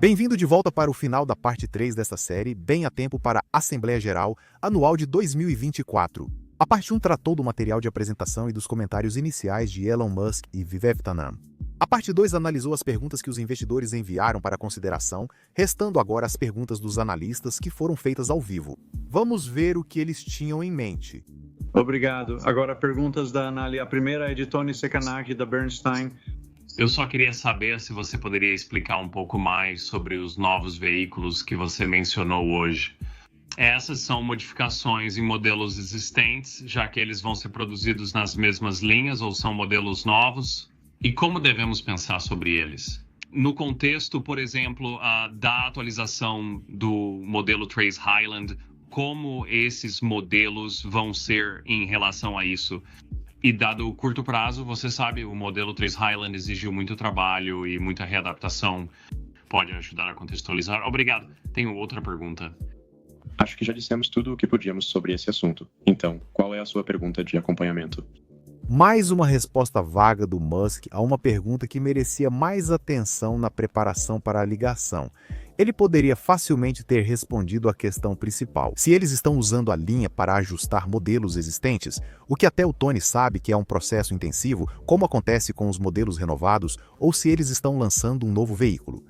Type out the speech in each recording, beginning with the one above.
Bem-vindo de volta para o final da parte 3 desta série, bem a tempo para a Assembleia Geral Anual de 2024. A parte 1 tratou do material de apresentação e dos comentários iniciais de Elon Musk e Vivek Taneja. A parte 2 analisou as perguntas que os investidores enviaram para consideração, restando agora as perguntas dos analistas que foram feitas ao vivo. Vamos ver o que eles tinham em mente. Obrigado. Agora perguntas da análise. A primeira é de Tony Sacconaghi, da Bernstein. Eu só queria saber se você poderia explicar um pouco mais sobre os novos veículos que você mencionou hoje. Essas são modificações em modelos existentes, já que eles vão ser produzidos nas mesmas linhas ou são modelos novos? E como devemos pensar sobre eles? No contexto, por exemplo, da atualização do modelo Trace Highland, como esses modelos vão ser em relação a isso? E dado o curto prazo, você sabe, o modelo Trace Highland exigiu muito trabalho e muita readaptação. Pode ajudar a contextualizar? Obrigado. Tenho outra pergunta. Acho que já dissemos tudo o que podíamos sobre esse assunto. Então, qual é a sua pergunta de acompanhamento? Mais uma resposta vaga do Musk a uma pergunta que merecia mais atenção na preparação para a ligação. Ele poderia facilmente ter respondido à questão principal. Se eles estão usando a linha para ajustar modelos existentes, o que até o Tony sabe que é um processo intensivo, como acontece com os modelos renovados, ou se eles estão lançando um novo veículo.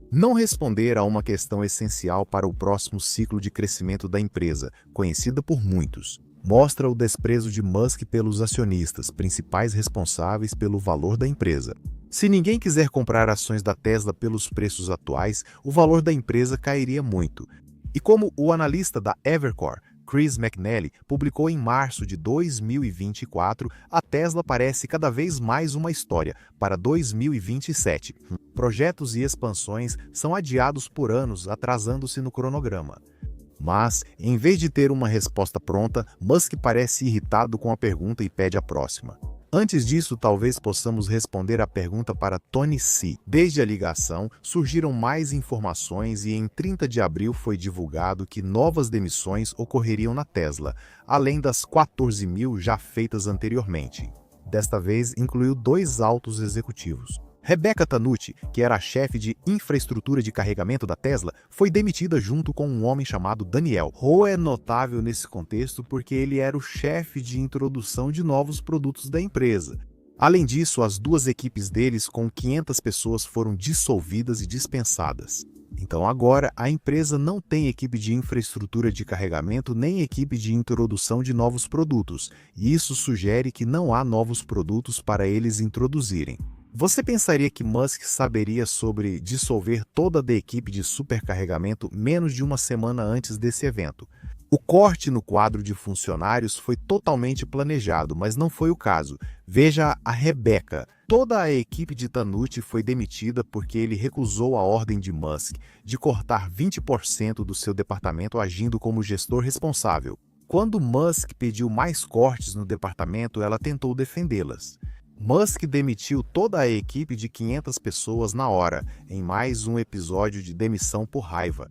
Não responder a uma questão essencial para o próximo ciclo de crescimento da empresa, conhecida por muitos. Mostra o desprezo de Musk pelos acionistas, principais responsáveis pelo valor da empresa. Se ninguém quiser comprar ações da Tesla pelos preços atuais, o valor da empresa cairia muito. E como o analista da Evercore, Chris McNally, publicou em março de 2024, a Tesla parece cada vez mais uma história para 2027. Projetos e expansões são adiados por anos, atrasando-se no cronograma. Mas, em vez de ter uma resposta pronta, Musk parece irritado com a pergunta e pede a próxima. Antes disso, talvez possamos responder à pergunta para Tony C. Desde a ligação, surgiram mais informações e em 30 de abril foi divulgado que novas demissões ocorreriam na Tesla, além das 14.000 já feitas anteriormente. Desta vez, incluiu 2 altos executivos. Rebecca Tanucci, que era a chefe de infraestrutura de carregamento da Tesla, foi demitida junto com um homem chamado Daniel. Ho é notável nesse contexto porque ele era o chefe de introdução de novos produtos da empresa. Além disso, as 2 equipes deles com 500 pessoas foram dissolvidas e dispensadas. Então agora, a empresa não tem equipe de infraestrutura de carregamento nem equipe de introdução de novos produtos, e isso sugere que não há novos produtos para eles introduzirem. Você pensaria que Musk saberia sobre dissolver toda a equipe de supercarregamento menos de uma semana antes desse evento? O corte no quadro de funcionários foi totalmente planejado, mas não foi o caso. Veja a Rebecca. Toda a equipe de Tanucci foi demitida porque ele recusou a ordem de Musk de cortar 20% do seu departamento agindo como gestor responsável. Quando Musk pediu mais cortes no departamento, ela tentou defendê-las. Musk demitiu toda a equipe de 500 pessoas na hora, em mais um episódio de demissão por raiva.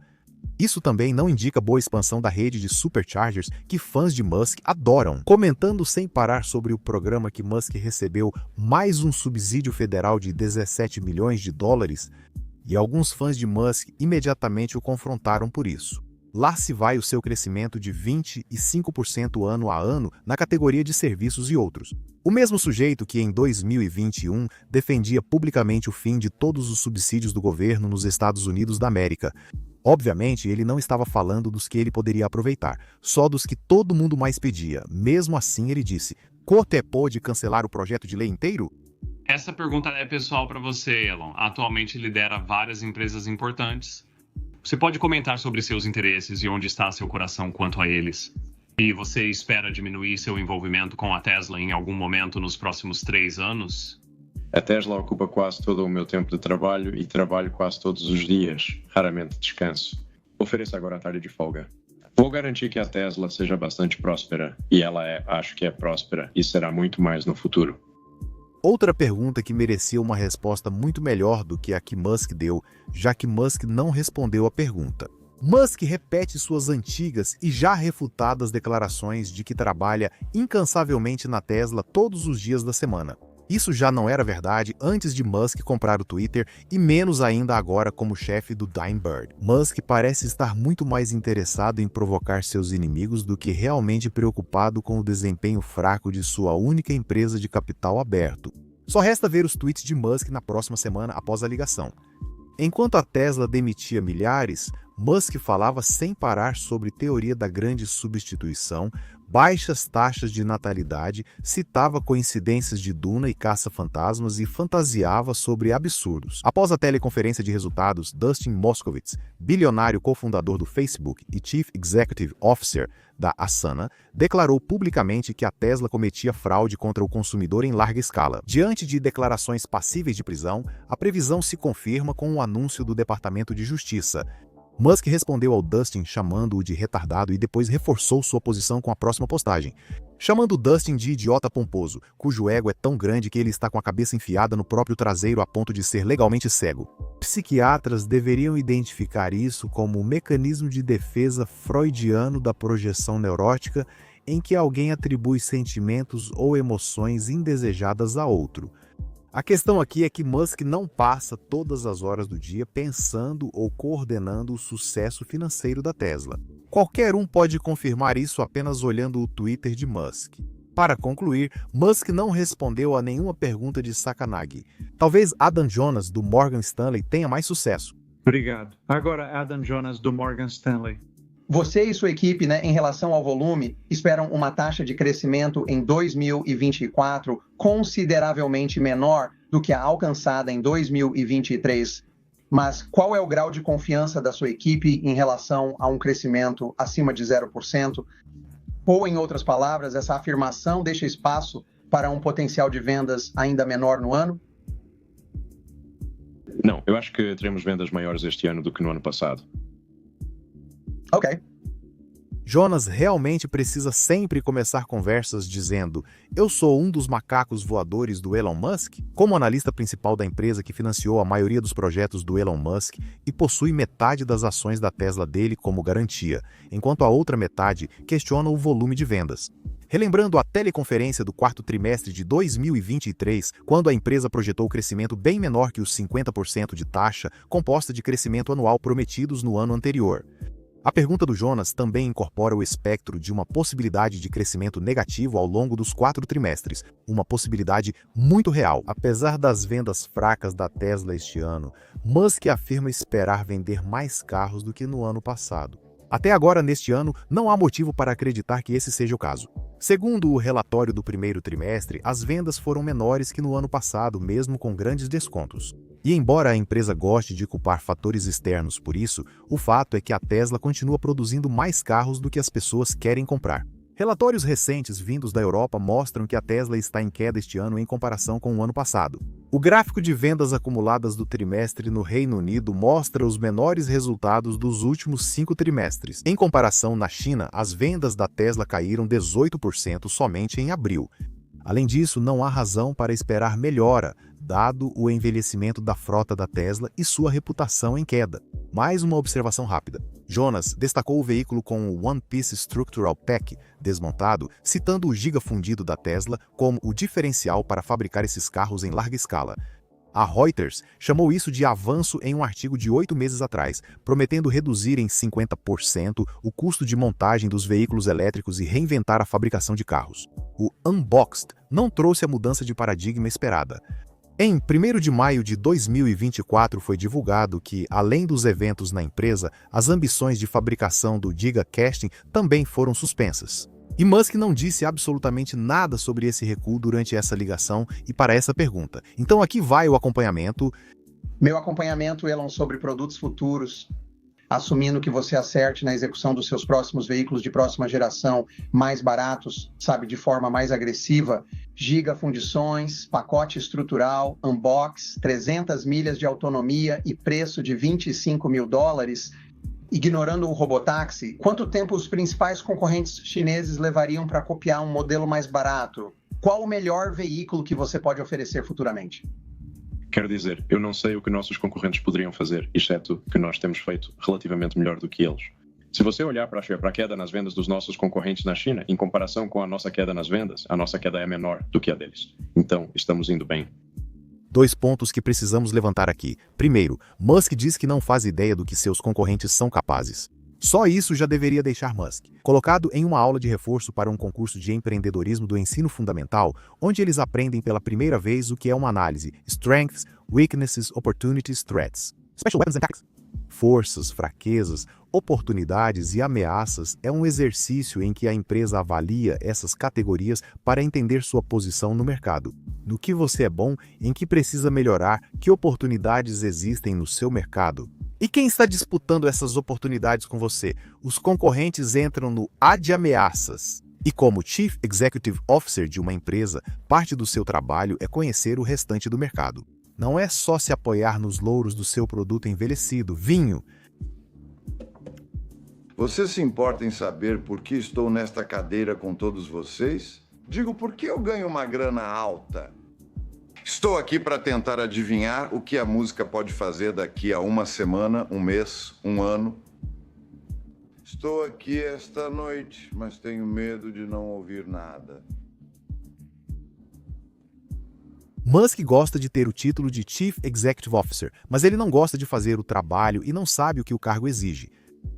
Isso também não indica boa expansão da rede de superchargers que fãs de Musk adoram. Comentando sem parar sobre o programa que Musk recebeu mais um subsídio federal de 17 milhões de dólares, e alguns fãs de Musk imediatamente o confrontaram por isso. Lá se vai o seu crescimento de 25% ano a ano na categoria de serviços e outros. O mesmo sujeito que em 2021 defendia publicamente o fim de todos os subsídios do governo nos Estados Unidos da América. Obviamente, ele não estava falando dos que ele poderia aproveitar, só dos que todo mundo mais pedia. Mesmo assim, ele disse: "Cote pode cancelar o projeto de lei inteiro?" Essa pergunta é pessoal para você, Elon. Atualmente lidera várias empresas importantes. Você pode comentar sobre seus interesses e onde está seu coração quanto a eles? E você espera diminuir seu envolvimento com a Tesla em algum momento nos próximos 3 anos? A Tesla ocupa quase todo o meu tempo de trabalho e trabalho quase todos os dias. Raramente descanso. Ofereço agora a tarde de folga. Vou garantir que a Tesla seja bastante próspera. E ela acho que é próspera e será muito mais no futuro. Outra pergunta que merecia uma resposta muito melhor do que a que Musk deu, já que Musk não respondeu a pergunta. Musk repete suas antigas e já refutadas declarações de que trabalha incansavelmente na Tesla todos os dias da semana. Isso já não era verdade antes de Musk comprar o Twitter e menos ainda agora como chefe do Dying Bird. Musk parece estar muito mais interessado em provocar seus inimigos do que realmente preocupado com o desempenho fraco de sua única empresa de capital aberto. Só resta ver os tweets de Musk na próxima semana após a ligação. Enquanto a Tesla demitia milhares, Musk falava sem parar sobre teoria da grande substituição, baixas taxas de natalidade, citava coincidências de Duna e caça-fantasmas e fantasiava sobre absurdos. Após a teleconferência de resultados, Dustin Moskovitz, bilionário cofundador do Facebook e Chief Executive Officer da Asana, declarou publicamente que a Tesla cometia fraude contra o consumidor em larga escala. Diante de declarações passíveis de prisão, a previsão se confirma com um anúncio do Departamento de Justiça. Musk respondeu ao Dustin chamando-o de retardado e depois reforçou sua posição com a próxima postagem, chamando Dustin de idiota pomposo, cujo ego é tão grande que ele está com a cabeça enfiada no próprio traseiro a ponto de ser legalmente cego. Psiquiatras deveriam identificar isso como um mecanismo de defesa freudiano da projeção neurótica em que alguém atribui sentimentos ou emoções indesejadas a outro. A questão aqui é que Musk não passa todas as horas do dia pensando ou coordenando o sucesso financeiro da Tesla. Qualquer um pode confirmar isso apenas olhando o Twitter de Musk. Para concluir, Musk não respondeu a nenhuma pergunta de Sakaguchi. Talvez Adam Jonas, do Morgan Stanley, tenha mais sucesso. Obrigado. Agora Adam Jonas, do Morgan Stanley. Você e sua equipe, em relação ao volume, esperam uma taxa de crescimento em 2024 consideravelmente menor do que a alcançada em 2023. Mas qual é o grau de confiança da sua equipe em relação a um crescimento acima de 0%? Ou, em outras palavras, essa afirmação deixa espaço para um potencial de vendas ainda menor no ano? Não, eu acho que teremos vendas maiores este ano do que no ano passado. Ok. Jonas realmente precisa sempre começar conversas dizendo: "Eu sou um dos macacos voadores do Elon Musk?" Como analista principal da empresa que financiou a maioria dos projetos do Elon Musk e possui metade das ações da Tesla dele como garantia, enquanto a outra metade questiona o volume de vendas. Relembrando a teleconferência do quarto trimestre de 2023, quando a empresa projetou crescimento bem menor que os 50% de taxa composta de crescimento anual prometidos no ano anterior. A pergunta do Jonas também incorpora o espectro de uma possibilidade de crescimento negativo ao longo dos 4 trimestres, uma possibilidade muito real. Apesar das vendas fracas da Tesla este ano, Musk afirma esperar vender mais carros do que no ano passado. Até agora, neste ano, não há motivo para acreditar que esse seja o caso. Segundo o relatório do primeiro trimestre, as vendas foram menores que no ano passado, mesmo com grandes descontos. E embora a empresa goste de culpar fatores externos por isso, o fato é que a Tesla continua produzindo mais carros do que as pessoas querem comprar. Relatórios recentes vindos da Europa mostram que a Tesla está em queda este ano em comparação com o ano passado. O gráfico de vendas acumuladas do trimestre no Reino Unido mostra os menores resultados dos últimos 5 trimestres. Em comparação, na China, as vendas da Tesla caíram 18% somente em abril. Além disso, não há razão para esperar melhora, dado o envelhecimento da frota da Tesla e sua reputação em queda. Mais uma observação rápida. Jonas destacou o veículo com o One Piece Structural Pack desmontado, citando o gigafundido da Tesla como o diferencial para fabricar esses carros em larga escala. A Reuters chamou isso de avanço em um artigo de 8 meses atrás, prometendo reduzir em 50% o custo de montagem dos veículos elétricos e reinventar a fabricação de carros. O Unboxed não trouxe a mudança de paradigma esperada. Em 1º de maio de 2024 foi divulgado que, além dos eventos na empresa, as ambições de fabricação do Gigacasting também foram suspensas. E Musk não disse absolutamente nada sobre esse recuo durante essa ligação e para essa pergunta. Então aqui vai o acompanhamento. Meu acompanhamento, Elon, sobre produtos futuros, assumindo que você acerte na execução dos seus próximos veículos de próxima geração mais baratos, de forma mais agressiva, gigafundições, pacote estrutural, unbox, 300 milhas de autonomia e preço de $25 mil, ignorando o robotáxi, quanto tempo os principais concorrentes chineses levariam para copiar um modelo mais barato? Qual o melhor veículo que você pode oferecer futuramente? Quero dizer, eu não sei o que nossos concorrentes poderiam fazer, exceto que nós temos feito relativamente melhor do que eles. Se você olhar para a queda nas vendas dos nossos concorrentes na China, em comparação com a nossa queda nas vendas, a nossa queda é menor do que a deles. Então, estamos indo bem. 2 pontos que precisamos levantar aqui. Primeiro, Musk diz que não faz ideia do que seus concorrentes são capazes. Só isso já deveria deixar Musk colocado em uma aula de reforço para um concurso de empreendedorismo do ensino fundamental, onde eles aprendem pela primeira vez o que é uma análise: Strengths, Weaknesses, Opportunities, Threats. Special Weapons and Tactics. Forças, fraquezas, oportunidades e ameaças é um exercício em que a empresa avalia essas categorias para entender sua posição no mercado. No que você é bom, em que precisa melhorar, que oportunidades existem no seu mercado. E quem está disputando essas oportunidades com você? Os concorrentes entram no A de ameaças. E como Chief Executive Officer de uma empresa, parte do seu trabalho é conhecer o restante do mercado. Não é só se apoiar nos louros do seu produto envelhecido, vinho. Você se importa em saber por que estou nesta cadeira com todos vocês? Digo, por que eu ganho uma grana alta? Estou aqui para tentar adivinhar o que a música pode fazer daqui a uma semana, um mês, um ano. Estou aqui esta noite, mas tenho medo de não ouvir nada. Musk gosta de ter o título de Chief Executive Officer, mas ele não gosta de fazer o trabalho e não sabe o que o cargo exige.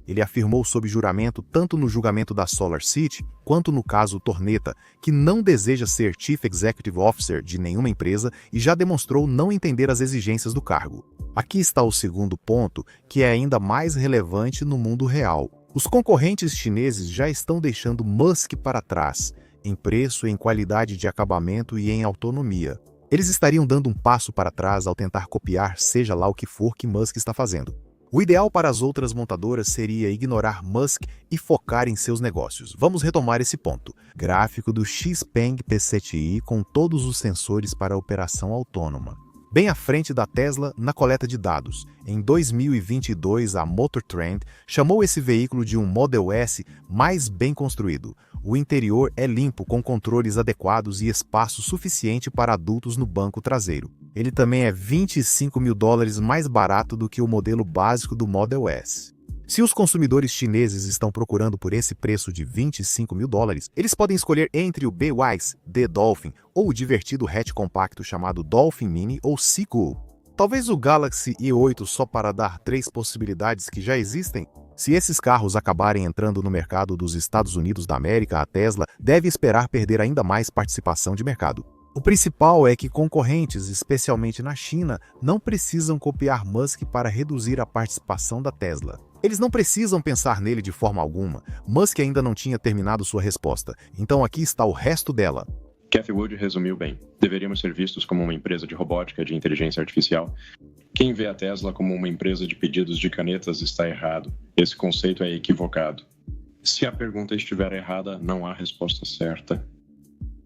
Ele afirmou sob juramento, tanto no julgamento da SolarCity, quanto no caso Torneta, que não deseja ser Chief Executive Officer de nenhuma empresa e já demonstrou não entender as exigências do cargo. Aqui está o segundo ponto, que é ainda mais relevante no mundo real. Os concorrentes chineses já estão deixando Musk para trás, em preço, em qualidade de acabamento e em autonomia. Eles estariam dando um passo para trás ao tentar copiar seja lá o que for que Musk está fazendo. O ideal para as outras montadoras seria ignorar Musk e focar em seus negócios. Vamos retomar esse ponto. Gráfico do Xpeng P7i com todos os sensores para a operação autônoma. Bem à frente da Tesla na coleta de dados. Em 2022, a Motor Trend chamou esse veículo de um Model S mais bem construído. O interior é limpo, com controles adequados e espaço suficiente para adultos no banco traseiro. Ele também é $25 mil mais barato do que o modelo básico do Model S. Se os consumidores chineses estão procurando por esse preço de $25 mil, eles podem escolher entre o BYD Dolphin ou o divertido hatch compacto chamado Dolphin Mini ou Seagull. Talvez o Galaxy i8 só para dar 3 possibilidades que já existem. Se esses carros acabarem entrando no mercado dos Estados Unidos da América, a Tesla deve esperar perder ainda mais participação de mercado. O principal é que concorrentes, especialmente na China, não precisam copiar Musk para reduzir a participação da Tesla. Eles não precisam pensar nele de forma alguma. Musk ainda não tinha terminado sua resposta, então aqui está o resto dela. Cathie Wood resumiu bem. Deveríamos ser vistos como uma empresa de robótica, de inteligência artificial. Quem vê a Tesla como uma empresa de pedidos de canetas está errado. Esse conceito é equivocado. Se a pergunta estiver errada, não há resposta certa.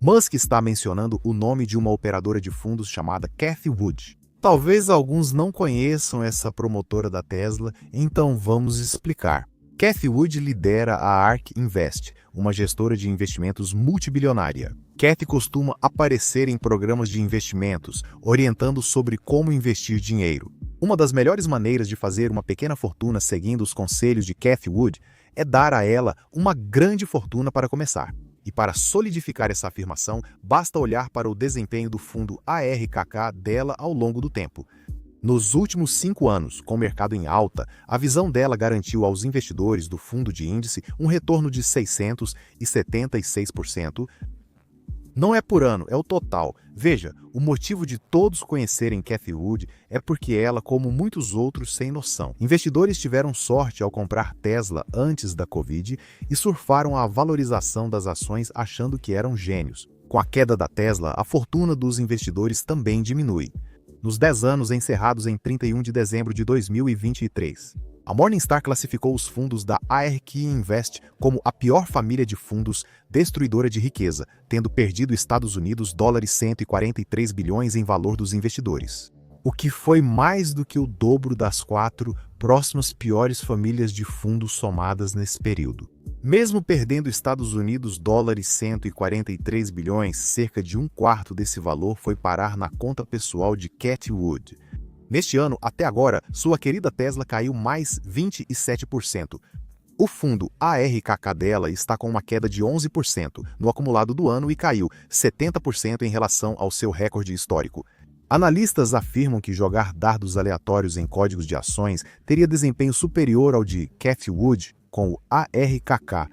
Musk está mencionando o nome de uma operadora de fundos chamada Cathie Wood. Talvez alguns não conheçam essa promotora da Tesla, então vamos explicar. Cathie Wood lidera a ARK Invest, uma gestora de investimentos multibilionária. Cathie costuma aparecer em programas de investimentos, orientando sobre como investir dinheiro. Uma das melhores maneiras de fazer uma pequena fortuna seguindo os conselhos de Cathie Wood é dar a ela uma grande fortuna para começar. E para solidificar essa afirmação, basta olhar para o desempenho do fundo ARKK dela ao longo do tempo. Nos últimos 5 anos, com o mercado em alta, a visão dela garantiu aos investidores do fundo de índice um retorno de 676%. Não é por ano, é o total. Veja, o motivo de todos conhecerem Cathie Wood é porque ela, como muitos outros sem noção, investidores tiveram sorte ao comprar Tesla antes da Covid e surfaram a valorização das ações achando que eram gênios. Com a queda da Tesla, a fortuna dos investidores também diminui. Nos 10 anos encerrados em 31 de dezembro de 2023. A Morningstar classificou os fundos da ARK Invest como a pior família de fundos destruidora de riqueza, tendo perdido Estados Unidos $143 bilhões em valor dos investidores. O que foi mais do que o dobro das 4 próximas piores famílias de fundos somadas nesse período. Mesmo perdendo Estados Unidos $143 bilhões, cerca de 1/4 desse valor foi parar na conta pessoal de Cathie Wood. Neste ano, até agora, sua querida Tesla caiu mais 27%. O fundo ARKK dela está com uma queda de 11% no acumulado do ano e caiu 70% em relação ao seu recorde histórico. Analistas afirmam que jogar dardos aleatórios em códigos de ações teria desempenho superior ao de Cathie Wood com o ARKK.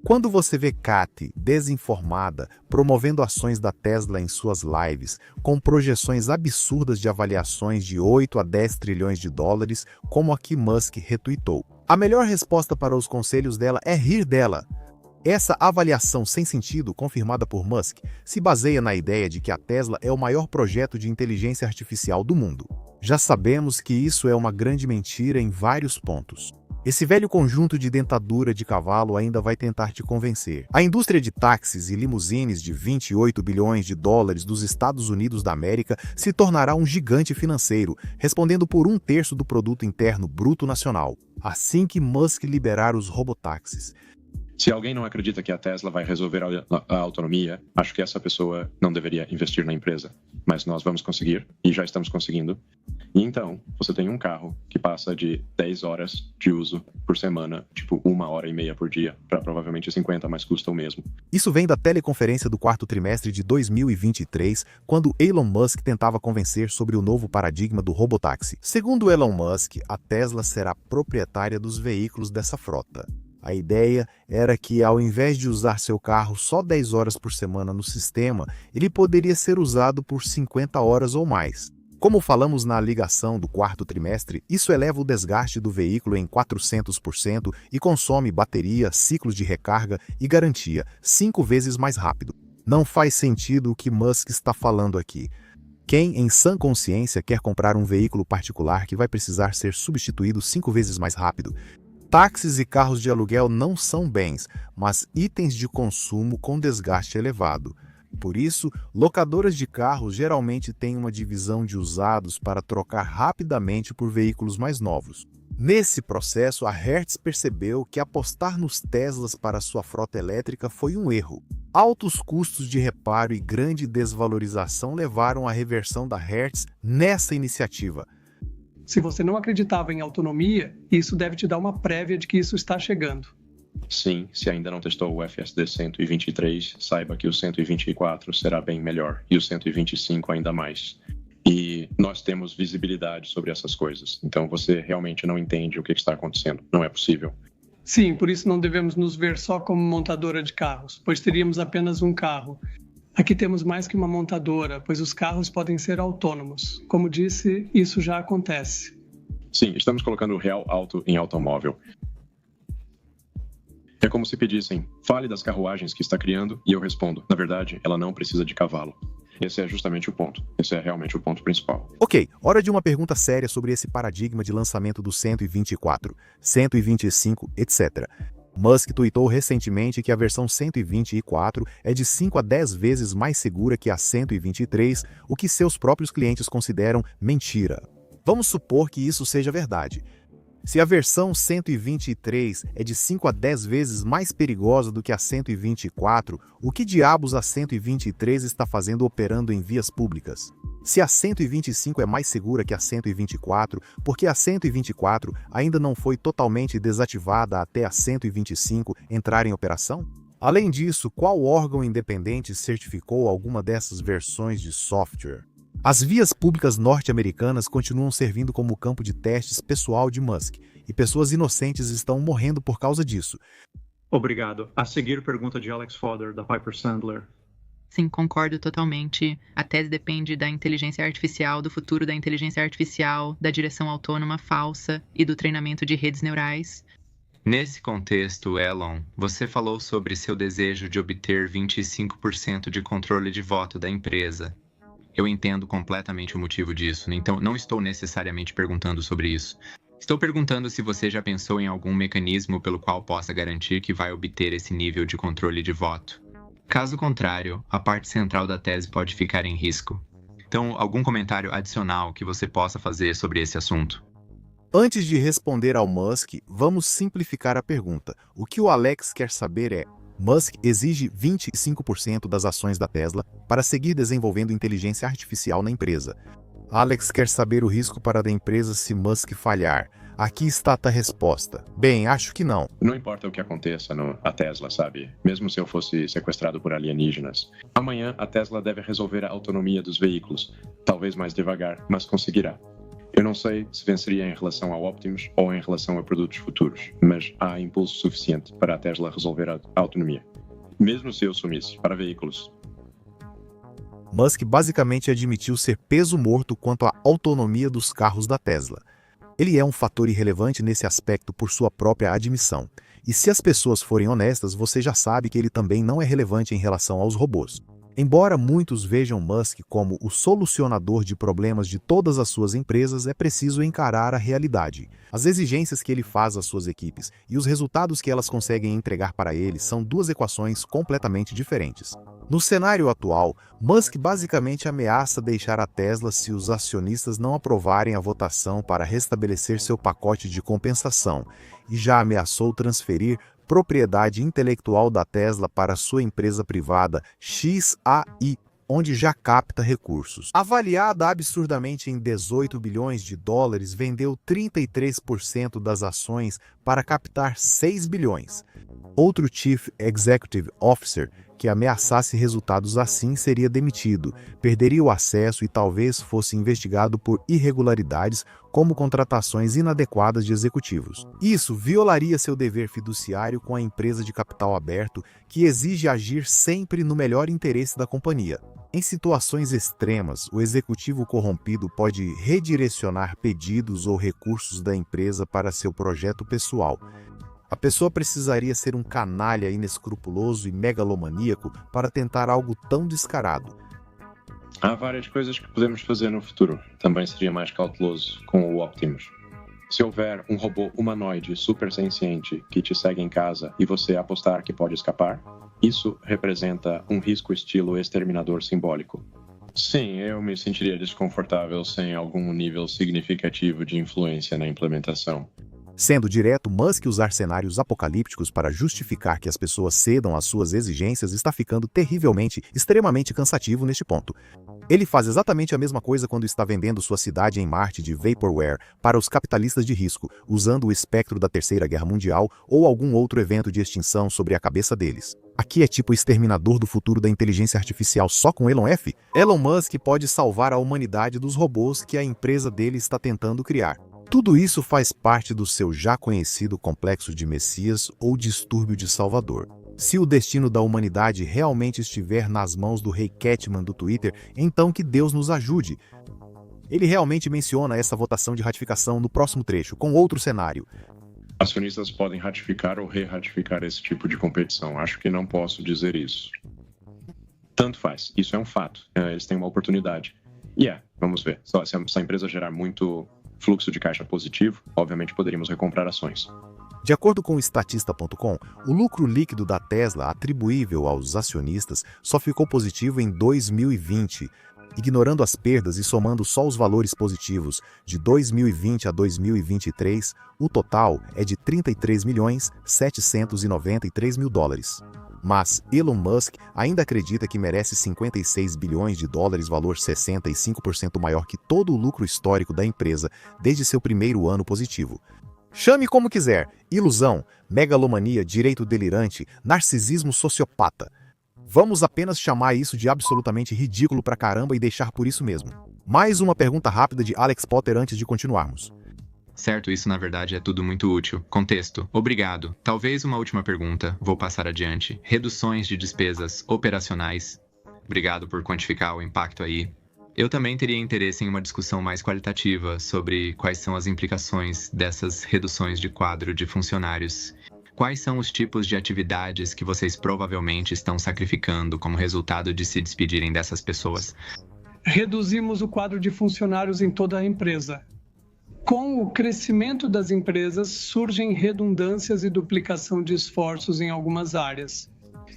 Quando você vê Cathie desinformada promovendo ações da Tesla em suas lives, com projeções absurdas de avaliações de 8 a 10 trilhões de dólares, como a que Musk retweetou, a melhor resposta para os conselhos dela é rir dela. Essa avaliação sem sentido, confirmada por Musk, se baseia na ideia de que a Tesla é o maior projeto de inteligência artificial do mundo. Já sabemos que isso é uma grande mentira em vários pontos. Esse velho conjunto de dentadura de cavalo ainda vai tentar te convencer. A indústria de táxis e limusines de 28 bilhões de dólares dos Estados Unidos da América se tornará um gigante financeiro, respondendo por 1/3 do produto interno bruto nacional, assim que Musk liberar os robotáxis. Se alguém não acredita que a Tesla vai resolver a autonomia, acho que essa pessoa não deveria investir na empresa. Mas nós vamos conseguir, e já estamos conseguindo. E então, você tem um carro que passa de 10 horas de uso por semana, tipo 1h30 por dia, para provavelmente 50, mas custa o mesmo. Isso vem da teleconferência do quarto trimestre de 2023, quando Elon Musk tentava convencer sobre o novo paradigma do robotáxi. Segundo Elon Musk, a Tesla será proprietária dos veículos dessa frota. A ideia era que, ao invés de usar seu carro só 10 horas por semana no sistema, ele poderia ser usado por 50 horas ou mais. Como falamos na ligação do quarto trimestre, isso eleva o desgaste do veículo em 400% e consome bateria, ciclos de recarga e garantia 5 vezes mais rápido. Não faz sentido o que Musk está falando aqui. Quem, em sã consciência, quer comprar um veículo particular que vai precisar ser substituído 5 vezes mais rápido? Táxis e carros de aluguel não são bens, mas itens de consumo com desgaste elevado. Por isso, locadoras de carros geralmente têm uma divisão de usados para trocar rapidamente por veículos mais novos. Nesse processo, a Hertz percebeu que apostar nos Teslas para sua frota elétrica foi um erro. Altos custos de reparo e grande desvalorização levaram à reversão da Hertz nessa iniciativa. Se você não acreditava em autonomia, isso deve te dar uma prévia de que isso está chegando. Sim, se ainda não testou o FSD 123, saiba que o 124 será bem melhor e o 125 ainda mais. E nós temos visibilidade sobre essas coisas, então você realmente não entende o que está acontecendo, não é possível. Sim, por isso não devemos nos ver só como montadora de carros, pois teríamos apenas um carro. Aqui temos mais que uma montadora, pois os carros podem ser autônomos. Como disse, isso já acontece. Sim, estamos colocando o real auto em automóvel. É como se pedissem, fale das carruagens que está criando, e eu respondo, na verdade, ela não precisa de cavalo. Esse é justamente o ponto. Esse é realmente o ponto principal. Ok, hora de uma pergunta séria sobre esse paradigma de lançamento do 124, 125, etc. Musk tweetou recentemente que a versão 124 é de 5 a 10 vezes mais segura que a 123, o que seus próprios clientes consideram mentira. Vamos supor que isso seja verdade. Se a versão 123 é de 5 a 10 vezes mais perigosa do que a 124, o que diabos a 123 está fazendo operando em vias públicas? Se a 125 é mais segura que a 124, por que a 124 ainda não foi totalmente desativada até a 125 entrar em operação? Além disso, qual órgão independente certificou alguma dessas versões de software? As vias públicas norte-americanas continuam servindo como campo de testes pessoal de Musk, e pessoas inocentes estão morrendo por causa disso. Obrigado. A seguir, pergunta de Alex Fodder, da Piper Sandler. Sim, concordo totalmente. A tese depende da inteligência artificial, do futuro da inteligência artificial, da direção autônoma falsa e do treinamento de redes neurais. Nesse contexto, Elon, você falou sobre seu desejo de obter 25% de controle de voto da empresa. Eu entendo completamente o motivo disso, então não estou necessariamente perguntando sobre isso. Estou perguntando se você já pensou em algum mecanismo pelo qual possa garantir que vai obter esse nível de controle de voto. Caso contrário, a parte central da tese pode ficar em risco. Então, algum comentário adicional que você possa fazer sobre esse assunto? Antes de responder ao Musk, vamos simplificar a pergunta. O que o Alex quer saber é: Musk exige 25% das ações da Tesla para seguir desenvolvendo inteligência artificial na empresa. Alex quer saber o risco para a empresa se Musk falhar. Aqui está a resposta. Bem, acho que não. Não importa o que aconteça a Tesla, sabe? Mesmo se eu fosse sequestrado por alienígenas. Amanhã, a Tesla deve resolver a autonomia dos veículos. Talvez mais devagar, mas conseguirá. Eu não sei se venceria em relação ao Optimus ou em relação a produtos futuros, mas há impulso suficiente para a Tesla resolver a autonomia. Mesmo se eu sumisse para veículos. Musk basicamente admitiu ser peso morto quanto à autonomia dos carros da Tesla. Ele é um fator irrelevante nesse aspecto por sua própria admissão. E se as pessoas forem honestas, você já sabe que ele também não é relevante em relação aos robôs. Embora muitos vejam Musk como o solucionador de problemas de todas as suas empresas, é preciso encarar a realidade. As exigências que ele faz às suas equipes e os resultados que elas conseguem entregar para ele são duas equações completamente diferentes. No cenário atual, Musk basicamente ameaça deixar a Tesla se os acionistas não aprovarem a votação para restabelecer seu pacote de compensação, e já ameaçou transferir propriedade intelectual da Tesla para sua empresa privada XAI, onde já capta recursos. Avaliada absurdamente em 18 bilhões de dólares, vendeu 33% das ações para captar 6 bilhões. Outro Chief Executive Officer que ameaçasse resultados assim seria demitido, perderia o acesso e talvez fosse investigado por irregularidades como contratações inadequadas de executivos. Isso violaria seu dever fiduciário com a empresa de capital aberto, que exige agir sempre no melhor interesse da companhia. Em situações extremas, o executivo corrompido pode redirecionar pedidos ou recursos da empresa para seu projeto pessoal. A pessoa precisaria ser um canalha inescrupuloso e megalomaníaco para tentar algo tão descarado. Há várias coisas que podemos fazer no futuro. Também seria mais cauteloso com o Optimus. Se houver um robô humanoide super senciente que te segue em casa e você apostar que pode escapar, isso representa um risco estilo exterminador simbólico. Sim, eu me sentiria desconfortável sem algum nível significativo de influência na implementação. Sendo direto, Musk usar cenários apocalípticos para justificar que as pessoas cedam às suas exigências está ficando extremamente cansativo neste ponto. Ele faz exatamente a mesma coisa quando está vendendo sua cidade em Marte de Vaporware para os capitalistas de risco, usando o espectro da Terceira Guerra Mundial ou algum outro evento de extinção sobre a cabeça deles. Aqui é tipo o exterminador do futuro da inteligência artificial só com Elon F. Elon Musk pode salvar a humanidade dos robôs que a empresa dele está tentando criar. Tudo isso faz parte do seu já conhecido complexo de Messias ou distúrbio de Salvador. Se o destino da humanidade realmente estiver nas mãos do rei Catman do Twitter, então que Deus nos ajude. Ele realmente menciona essa votação de ratificação no próximo trecho, com outro cenário. Acionistas podem ratificar ou re-ratificar esse tipo de competição. Acho que não posso dizer isso. Tanto faz. Isso é um fato. Eles têm uma oportunidade. Vamos ver. Se a empresa gerar muito fluxo de caixa positivo, obviamente poderíamos recomprar ações. De acordo com o Statista.com, o lucro líquido da Tesla atribuível aos acionistas só ficou positivo em 2020, ignorando as perdas e somando só os valores positivos de 2020 a 2023, o total é de 33.793 mil dólares. Mas Elon Musk ainda acredita que merece 56 bilhões de dólares, valor 65% maior que todo o lucro histórico da empresa desde seu primeiro ano positivo. Chame como quiser, ilusão, megalomania, direito delirante, narcisismo sociopata. Vamos apenas chamar isso de absolutamente ridículo pra caramba e deixar por isso mesmo. Mais uma pergunta rápida de Alex Potter antes de continuarmos. Certo, isso na verdade é tudo muito útil. Contexto. Obrigado. Talvez uma última pergunta. Vou passar adiante. Reduções de despesas operacionais. Obrigado por quantificar o impacto aí. Eu também teria interesse em uma discussão mais qualitativa sobre quais são as implicações dessas reduções de quadro de funcionários. Quais são os tipos de atividades que vocês provavelmente estão sacrificando como resultado de se despedirem dessas pessoas? Reduzimos o quadro de funcionários em toda a empresa. Com o crescimento das empresas, surgem redundâncias e duplicação de esforços em algumas áreas.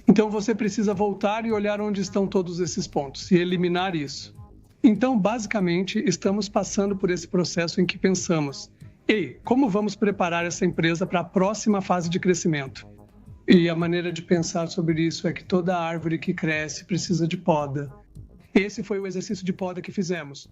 Então você precisa voltar e olhar onde estão todos esses pontos e eliminar isso. Então, basicamente, estamos passando por esse processo em que pensamos: ei, como vamos preparar essa empresa para a próxima fase de crescimento? E a maneira de pensar sobre isso é que toda árvore que cresce precisa de poda. Esse foi o exercício de poda que fizemos.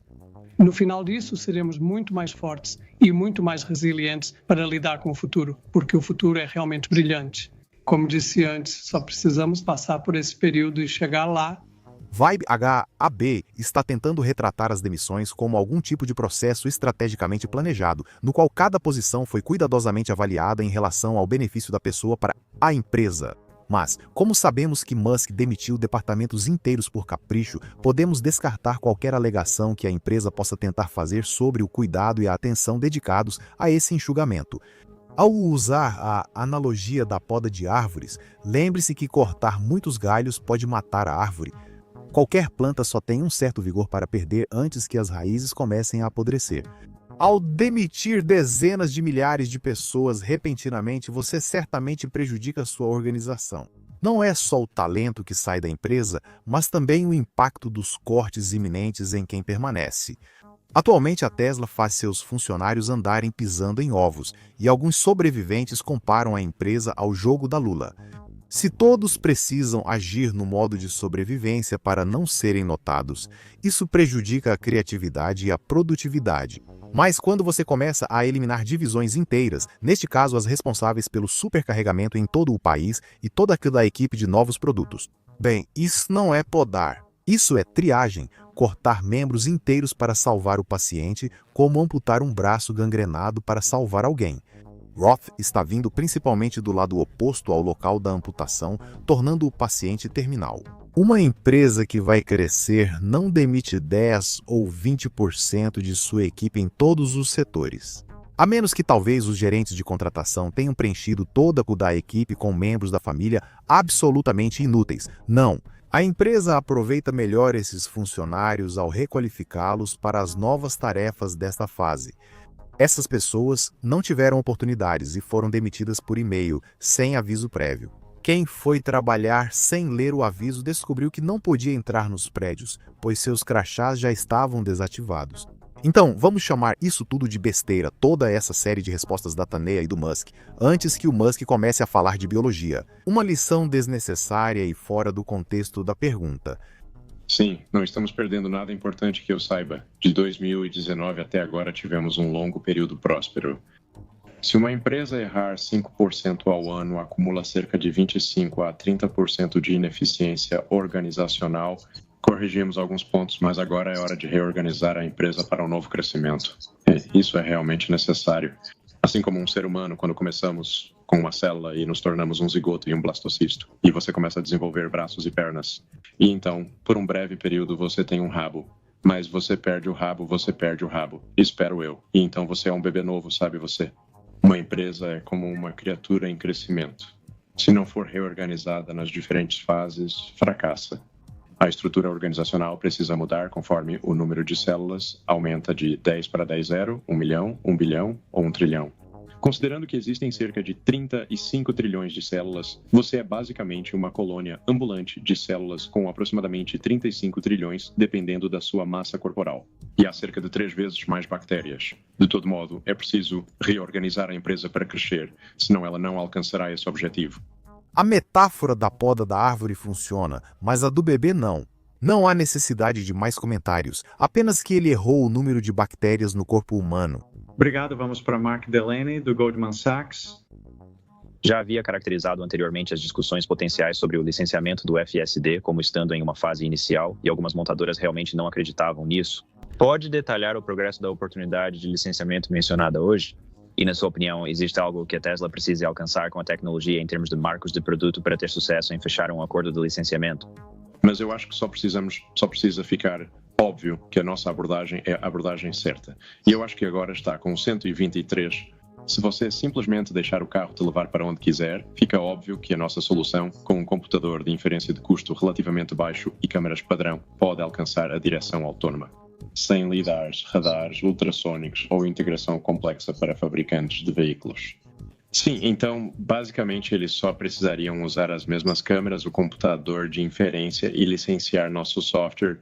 No final disso, seremos muito mais fortes e muito mais resilientes para lidar com o futuro, porque o futuro é realmente brilhante. Como disse antes, só precisamos passar por esse período e chegar lá. Vibe HAB está tentando retratar as demissões como algum tipo de processo estrategicamente planejado, no qual cada posição foi cuidadosamente avaliada em relação ao benefício da pessoa para a empresa. Mas, como sabemos que Musk demitiu departamentos inteiros por capricho, podemos descartar qualquer alegação que a empresa possa tentar fazer sobre o cuidado e a atenção dedicados a esse enxugamento. Ao usar a analogia da poda de árvores, lembre-se que cortar muitos galhos pode matar a árvore. Qualquer planta só tem um certo vigor para perder antes que as raízes comecem a apodrecer. Ao demitir dezenas de milhares de pessoas repentinamente, você certamente prejudica sua organização. Não é só o talento que sai da empresa, mas também o impacto dos cortes iminentes em quem permanece. Atualmente, a Tesla faz seus funcionários andarem pisando em ovos, e alguns sobreviventes comparam a empresa ao jogo da Lula. Se todos precisam agir no modo de sobrevivência para não serem notados, isso prejudica a criatividade e a produtividade. Mas quando você começa a eliminar divisões inteiras, neste caso as responsáveis pelo supercarregamento em todo o país e toda aquela equipe de novos produtos. Bem, isso não é podar. Isso é triagem, cortar membros inteiros para salvar o paciente, como amputar um braço gangrenado para salvar alguém. Roth está vindo principalmente do lado oposto ao local da amputação, tornando o paciente terminal. Uma empresa que vai crescer não demite 10 ou 20% de sua equipe em todos os setores. A menos que talvez os gerentes de contratação tenham preenchido toda a equipe com membros da família absolutamente inúteis. Não! A empresa aproveita melhor esses funcionários ao requalificá-los para as novas tarefas desta fase. Essas pessoas não tiveram oportunidades e foram demitidas por e-mail, sem aviso prévio. Quem foi trabalhar sem ler o aviso descobriu que não podia entrar nos prédios, pois seus crachás já estavam desativados. Então, vamos chamar isso tudo de besteira, toda essa série de respostas da Taneia e do Musk, antes que o Musk comece a falar de biologia. Uma lição desnecessária e fora do contexto da pergunta. Sim, não estamos perdendo nada importante que eu saiba. De 2019 até agora tivemos um longo período próspero. Se uma empresa errar 5% ao ano, acumula cerca de 25% a 30% de ineficiência organizacional. Corrigimos alguns pontos, mas agora é hora de reorganizar a empresa para um novo crescimento. Isso é realmente necessário. Assim como um ser humano, quando começamos com uma célula e nos tornamos um zigoto e um blastocisto, e você começa a desenvolver braços e pernas. E então, por um breve período, você tem um rabo. Mas você perde o rabo, espero eu. E então você é um bebê novo, sabe você? Uma empresa é como uma criatura em crescimento. Se não for reorganizada nas diferentes fases, fracassa. A estrutura organizacional precisa mudar conforme o número de células aumenta de 10 para 10 zero, 1 milhão, 1 bilhão ou 1 trilhão. Considerando que existem cerca de 35 trilhões de células, você é basicamente uma colônia ambulante de células com aproximadamente 35 trilhões, dependendo da sua massa corporal. E há cerca de 3 vezes mais bactérias. De todo modo, é preciso reorganizar a empresa para crescer, senão ela não alcançará esse objetivo. A metáfora da poda da árvore funciona, mas a do bebê não. Não há necessidade de mais comentários, apenas que ele errou o número de bactérias no corpo humano. Obrigado, vamos para Mark Delaney, do Goldman Sachs. Já havia caracterizado anteriormente as discussões potenciais sobre o licenciamento do FSD como estando em uma fase inicial e algumas montadoras realmente não acreditavam nisso. Pode detalhar o progresso da oportunidade de licenciamento mencionada hoje? E, na sua opinião, existe algo que a Tesla precise alcançar com a tecnologia em termos de marcos de produto para ter sucesso em fechar um acordo de licenciamento? Mas eu acho que só precisa ficar óbvio que a nossa abordagem é a abordagem certa. E eu acho que agora está com 123. Se você simplesmente deixar o carro te levar para onde quiser, fica óbvio que a nossa solução, com um computador de inferência de custo relativamente baixo e câmaras padrão, pode alcançar a direção autónoma. Sem lidares, radares, ultrassônicos ou integração complexa para fabricantes de veículos. Sim, então, basicamente, eles só precisariam usar as mesmas câmeras, o computador de inferência e licenciar nosso software.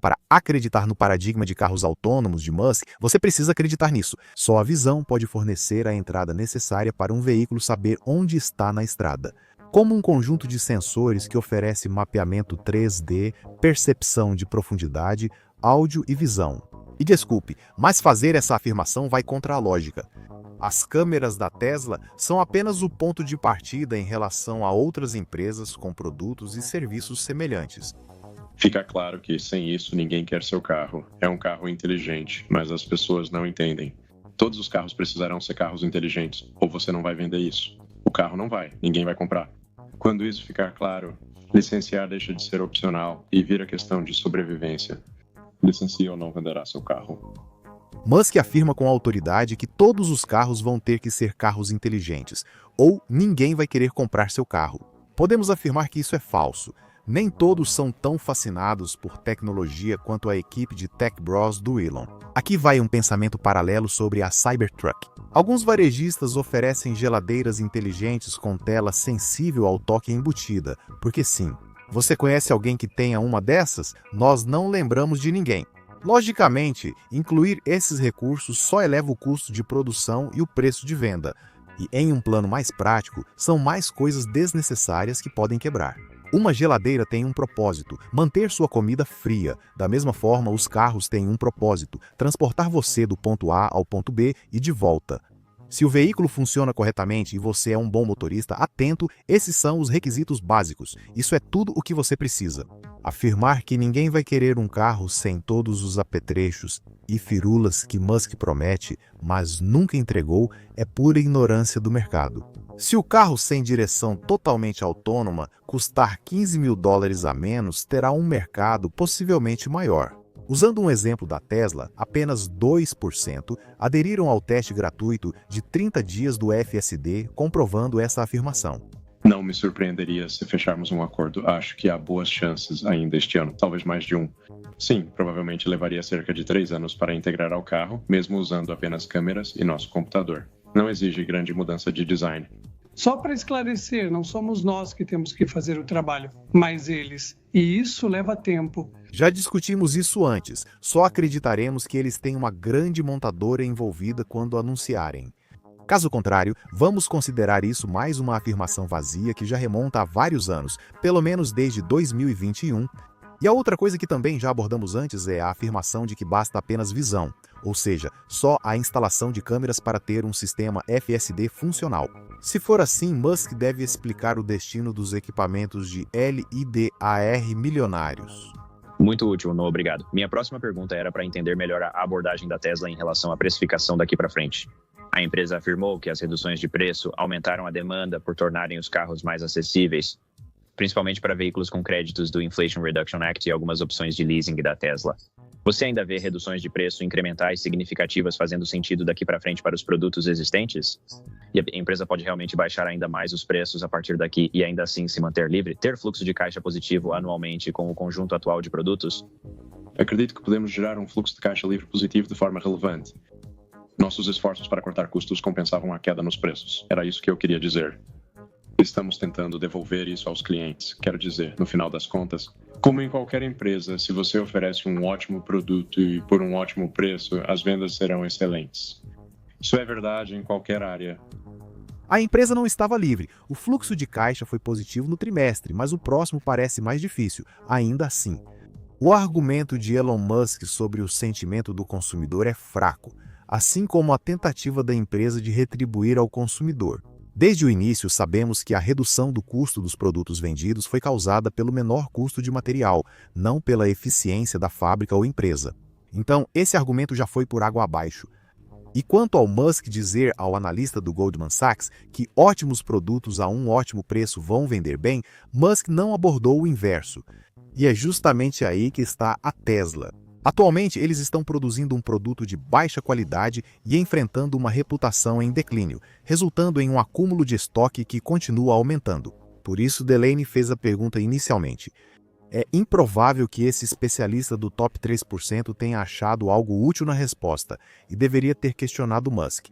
Para acreditar no paradigma de carros autônomos de Musk, você precisa acreditar nisso. Só a visão pode fornecer a entrada necessária para um veículo saber onde está na estrada. Como um conjunto de sensores que oferece mapeamento 3D, percepção de profundidade, áudio e visão. E desculpe, mas fazer essa afirmação vai contra a lógica. As câmeras da Tesla são apenas o ponto de partida em relação a outras empresas com produtos e serviços semelhantes. Fica claro que, sem isso, ninguém quer seu carro. É um carro inteligente, mas as pessoas não entendem. Todos os carros precisarão ser carros inteligentes, ou você não vai vender isso. O carro não vai, ninguém vai comprar. Quando isso ficar claro, licenciar deixa de ser opcional e vira questão de sobrevivência. Licencia ou não venderá seu carro. Musk afirma com autoridade que todos os carros vão ter que ser carros inteligentes, ou ninguém vai querer comprar seu carro. Podemos afirmar que isso é falso. Nem todos são tão fascinados por tecnologia quanto a equipe de Tech Bros do Elon. Aqui vai um pensamento paralelo sobre a Cybertruck. Alguns varejistas oferecem geladeiras inteligentes com tela sensível ao toque embutida, porque sim. Você conhece alguém que tenha uma dessas? Nós não lembramos de ninguém. Logicamente, incluir esses recursos só eleva o custo de produção e o preço de venda. E em um plano mais prático, são mais coisas desnecessárias que podem quebrar. Uma geladeira tem um propósito, manter sua comida fria. Da mesma forma, os carros têm um propósito, transportar você do ponto A ao ponto B e de volta. Se o veículo funciona corretamente e você é um bom motorista atento, esses são os requisitos básicos. Isso é tudo o que você precisa. Afirmar que ninguém vai querer um carro sem todos os apetrechos e firulas que Musk promete, mas nunca entregou, é pura ignorância do mercado. Se o carro sem direção totalmente autônoma custar $15.000 a menos, terá um mercado possivelmente maior. Usando um exemplo da Tesla, apenas 2% aderiram ao teste gratuito de 30 dias do FSD, comprovando essa afirmação. Não me surpreenderia se fecharmos um acordo. Acho que há boas chances ainda este ano, talvez mais de um. Sim, provavelmente levaria cerca de 3 anos para integrar ao carro, mesmo usando apenas câmeras e nosso computador. Não exige grande mudança de design. Só para esclarecer, não somos nós que temos que fazer o trabalho, mas eles. E isso leva tempo. Já discutimos isso antes, só acreditaremos que eles têm uma grande montadora envolvida quando anunciarem. Caso contrário, vamos considerar isso mais uma afirmação vazia que já remonta a vários anos, pelo menos desde 2021. E a outra coisa que também já abordamos antes é a afirmação de que basta apenas visão, ou seja, só a instalação de câmeras para ter um sistema FSD funcional. Se for assim, Musk deve explicar o destino dos equipamentos de LiDAR milionários. Muito útil, não obrigado. Minha próxima pergunta era para entender melhor a abordagem da Tesla em relação à precificação daqui para frente. A empresa afirmou que as reduções de preço aumentaram a demanda por tornarem os carros mais acessíveis, principalmente para veículos com créditos do Inflation Reduction Act e algumas opções de leasing da Tesla. Você ainda vê reduções de preço incrementais significativas fazendo sentido daqui para frente para os produtos existentes? E a empresa pode realmente baixar ainda mais os preços a partir daqui e ainda assim se manter livre, ter fluxo de caixa positivo anualmente com o conjunto atual de produtos? Acredito que podemos gerar um fluxo de caixa livre positivo de forma relevante. Nossos esforços para cortar custos compensavam a queda nos preços. Era isso que eu queria dizer. Estamos tentando devolver isso aos clientes. Quero dizer, no final das contas, como em qualquer empresa, se você oferece um ótimo produto e por um ótimo preço, as vendas serão excelentes. Isso é verdade em qualquer área. A empresa não estava livre. O fluxo de caixa foi positivo no trimestre, mas o próximo parece mais difícil, ainda assim. O argumento de Elon Musk sobre o sentimento do consumidor é fraco, assim como a tentativa da empresa de retribuir ao consumidor. Desde o início, sabemos que a redução do custo dos produtos vendidos foi causada pelo menor custo de material, não pela eficiência da fábrica ou empresa. Então, esse argumento já foi por água abaixo. E quanto ao Musk dizer ao analista do Goldman Sachs que ótimos produtos a um ótimo preço vão vender bem, Musk não abordou o inverso. E é justamente aí que está a Tesla. Atualmente, eles estão produzindo um produto de baixa qualidade e enfrentando uma reputação em declínio, resultando em um acúmulo de estoque que continua aumentando. Por isso, Delaney fez a pergunta inicialmente. É improvável que esse especialista do top 3% tenha achado algo útil na resposta e deveria ter questionado Musk.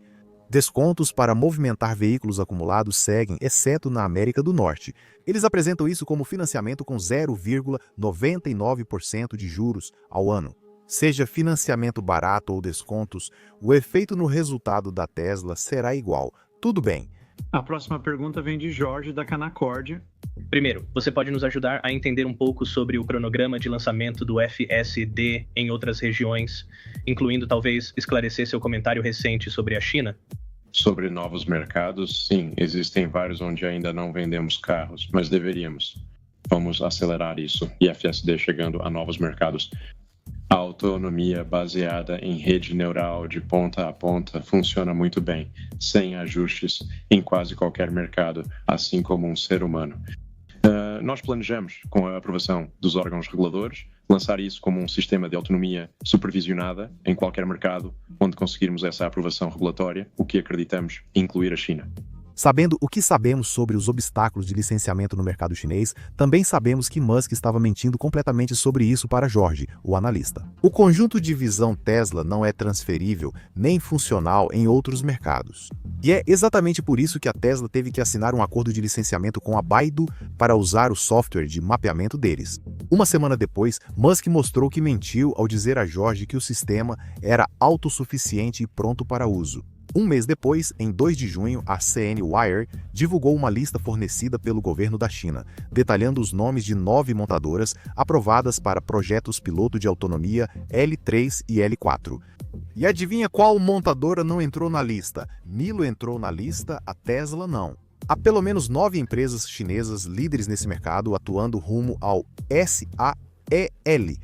Descontos para movimentar veículos acumulados seguem, exceto na América do Norte. Eles apresentam isso como financiamento com 0,99% de juros ao ano. Seja financiamento barato ou descontos, o efeito no resultado da Tesla será igual. Tudo bem, A próxima pergunta vem de Jorge, da Canaccord. Primeiro, você pode nos ajudar a entender um pouco sobre o cronograma de lançamento do FSD em outras regiões, incluindo talvez esclarecer seu comentário recente sobre a China? Sobre novos mercados, sim, existem vários onde ainda não vendemos carros, mas deveríamos. Vamos acelerar isso e FSD chegando a novos mercados. A autonomia baseada em rede neural de ponta a ponta funciona muito bem, sem ajustes em quase qualquer mercado, assim como um ser humano. Nós planejamos, com a aprovação dos órgãos reguladores, lançar isso como um sistema de autonomia supervisionada em qualquer mercado onde conseguirmos essa aprovação regulatória, o que acreditamos incluir a China. Sabendo o que sabemos sobre os obstáculos de licenciamento no mercado chinês, também sabemos que Musk estava mentindo completamente sobre isso para Jorge, o analista. O conjunto de visão Tesla não é transferível nem funcional em outros mercados. E é exatamente por isso que a Tesla teve que assinar um acordo de licenciamento com a Baidu para usar o software de mapeamento deles. Uma semana depois, Musk mostrou que mentiu ao dizer a Jorge que o sistema era autossuficiente e pronto para uso. Um mês depois, em 2 de junho, a CN Wire divulgou uma lista fornecida pelo governo da China, detalhando os nomes de 9 montadoras aprovadas para projetos piloto de autonomia L3 e L4. E adivinha qual montadora não entrou na lista? Nilo entrou na lista, a Tesla não. Há pelo menos 9 empresas chinesas líderes nesse mercado atuando rumo ao SAEL4.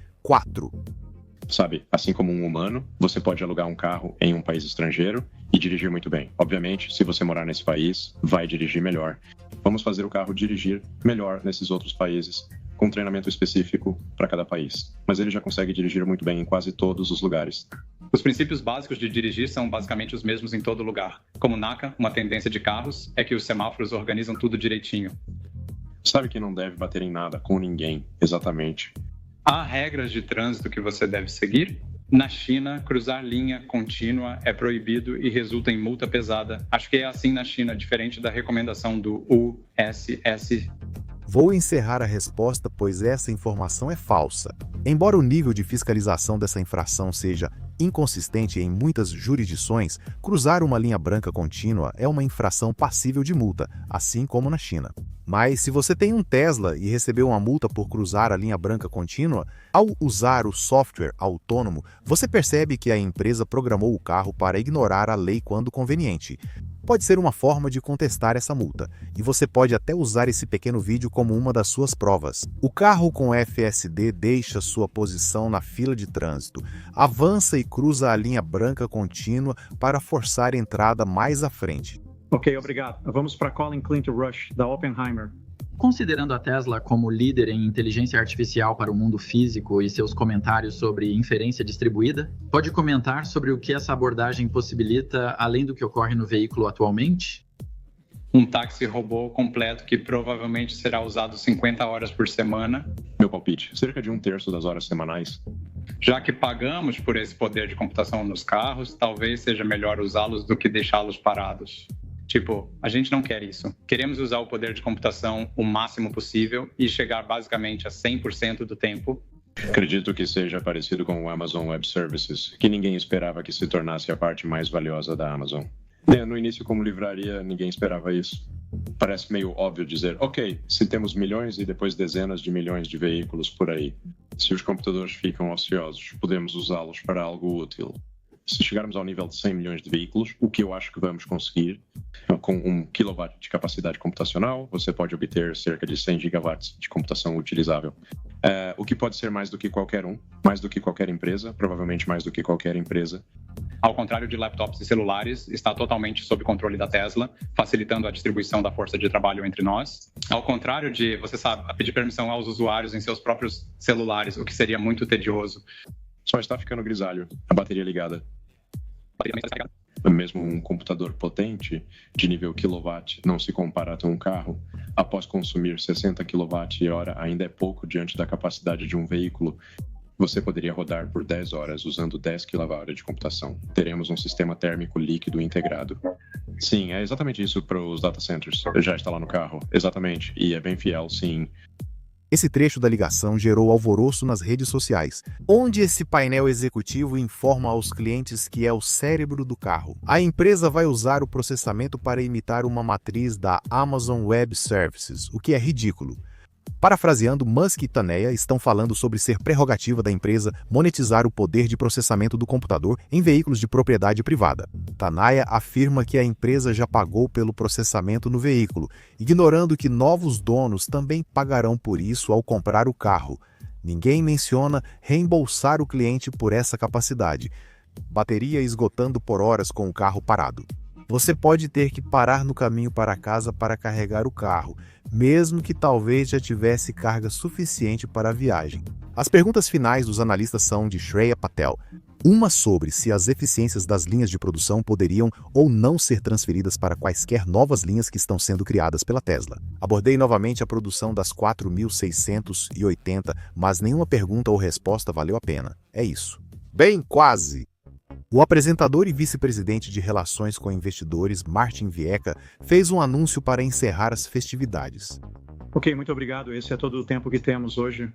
Sabe, assim como um humano, você pode alugar um carro em um país estrangeiro e dirigir muito bem. Obviamente, se você morar nesse país, vai dirigir melhor. Vamos fazer o carro dirigir melhor nesses outros países, com treinamento específico para cada país. Mas ele já consegue dirigir muito bem em quase todos os lugares. Os princípios básicos de dirigir são basicamente os mesmos em todo lugar. Como NACA, uma tendência de carros é que os semáforos organizam tudo direitinho. Sabe que não deve bater em nada com ninguém, exatamente. Há regras de trânsito que você deve seguir? Na China, cruzar linha contínua é proibido e resulta em multa pesada. Acho que é assim na China, diferente da recomendação do USS. Vou encerrar a resposta, pois essa informação é falsa. Embora o nível de fiscalização dessa infração seja inconsistente em muitas jurisdições, cruzar uma linha branca contínua é uma infração passível de multa, assim como na China. Mas se você tem um Tesla e recebeu uma multa por cruzar a linha branca contínua, ao usar o software autônomo, você percebe que a empresa programou o carro para ignorar a lei quando conveniente. Pode ser uma forma de contestar essa multa, e você pode até usar esse pequeno vídeo como uma das suas provas. O carro com FSD deixa sua posição na fila de trânsito, avança e cruza a linha branca contínua para forçar a entrada mais à frente. Ok, obrigado. Vamos para Colin Clint Rush, da Oppenheimer. Considerando a Tesla como líder em inteligência artificial para o mundo físico e seus comentários sobre inferência distribuída, pode comentar sobre o que essa abordagem possibilita além do que ocorre no veículo atualmente? Um táxi robô completo que provavelmente será usado 50 horas por semana. Meu palpite, cerca de 1/3 das horas semanais. Já que pagamos por esse poder de computação nos carros, talvez seja melhor usá-los do que deixá-los parados. Tipo, a gente não quer isso. Queremos usar o poder de computação o máximo possível e chegar basicamente a 100% do tempo. Acredito que seja parecido com o Amazon Web Services, que ninguém esperava que se tornasse a parte mais valiosa da Amazon. No início, como livraria, ninguém esperava isso. Parece meio óbvio dizer, ok, se temos milhões e depois dezenas de milhões de veículos por aí, se os computadores ficam ociosos, podemos usá-los para algo útil. Se chegarmos ao nível de 100 milhões de veículos, o que eu acho que vamos conseguir, com 1 kW de capacidade computacional, você pode obter cerca de 100 gigawatts de computação utilizável. O que pode ser mais do que qualquer um, mais do que qualquer empresa, provavelmente mais do que qualquer empresa. Ao contrário de laptops e celulares, está totalmente sob controle da Tesla, facilitando a distribuição da força de trabalho entre nós. Ao contrário de, você sabe, pedir permissão aos usuários em seus próprios celulares, o que seria muito tedioso. Só está ficando grisalho, a bateria ligada. Mesmo um computador potente, de nível kilowatt, não se compara a um carro. Após consumir 60 kWh, ainda é pouco diante da capacidade de um veículo. Você poderia rodar por 10 horas usando 10 kWh de computação. Teremos um sistema térmico líquido integrado. Sim, é exatamente isso para os data centers. Já está lá no carro, exatamente. E é bem fiel, sim. Esse trecho da ligação gerou alvoroço nas redes sociais, onde esse painel executivo informa aos clientes que é o cérebro do carro. A empresa vai usar o processamento para imitar uma matriz da Amazon Web Services, o que é ridículo. Parafraseando, Musk e Taneia estão falando sobre ser prerrogativa da empresa monetizar o poder de processamento do computador em veículos de propriedade privada. Taneia afirma que a empresa já pagou pelo processamento no veículo, ignorando que novos donos também pagarão por isso ao comprar o carro. Ninguém menciona reembolsar o cliente por essa capacidade. Bateria esgotando por horas com o carro parado. Você pode ter que parar no caminho para casa para carregar o carro, mesmo que talvez já tivesse carga suficiente para a viagem. As perguntas finais dos analistas são de Shreya Patel. Uma sobre se as eficiências das linhas de produção poderiam ou não ser transferidas para quaisquer novas linhas que estão sendo criadas pela Tesla. Abordei novamente a produção das 4.680, mas nenhuma pergunta ou resposta valeu a pena. É isso. Bem, quase! O apresentador e vice-presidente de Relações com Investidores, Martin Viecha, fez um anúncio para encerrar as festividades. Ok, muito obrigado. Esse é todo o tempo que temos hoje.